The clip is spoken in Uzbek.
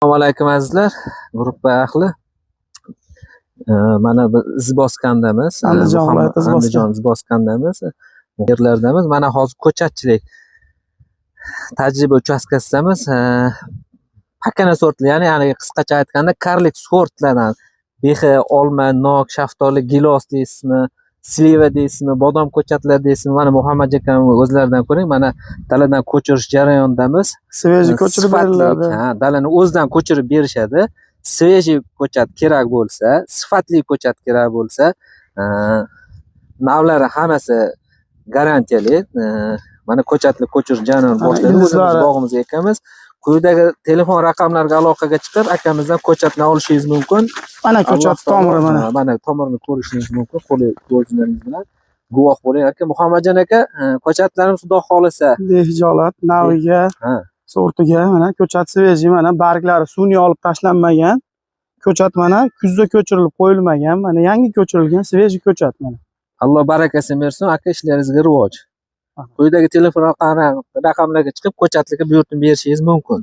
Assalomu alaykum azizlar, gruppa ahli. Mana biz izboskandamiz. Andijon viloyati Izboskan. Andijon izboskandamiz. Yerlardamiz. Mana hozir ko'chatchilik tajriba uchastkasidamiz. Pakana sortli, ya'ni qisqacha aytganda karlik sortlardan behi, olma, nok, shaftoli, gilos deysizmi, sliva deysizmi, bodom ko'chatlar deysizmi, mana Muhammad akam o'zlaridan ko'ring, mana daladan ko'chirish jarayonidamiz. Svejiy ko'chirib beriladi. Ha, dalani o'zidan ko'chirib berishadi. Svejiy ko'chat kerak bo'lsa, sifatli ko'chat kerak bo'lsa, navlari hammasi garantiyali. Mana ko'chatni ko'chirish jarayonini boshladi. O'zimiz bog'imizga ekamiz. Quyidagi telefon raqamlariga aloqaga chiqib, akamizdan ko'chatni olishingiz mumkin. Mana ko'chat tomiri mana tomirini ko'rishingiz mumkin. Qo'li ko'zlaringiz bilan guvoh bo'ling aka. Muhammadjon aka, ko'chatlarimiz xudo xolisa behijolat naviga, sortiga mana ko'chat svejiy, mana barglari sun'iy olib tashlanmagan. Ko'chat mana kuzda ko'chirilib qo'yilmagan, mana yangi ko'chirilgan svejiy ko'chat mana. Alloh barakasini bersin, aka ishlaringizga rivoj. Quyidagi telefon raqamlariga chiqib ko'chatlikka buyurtma berishingiz mumkin.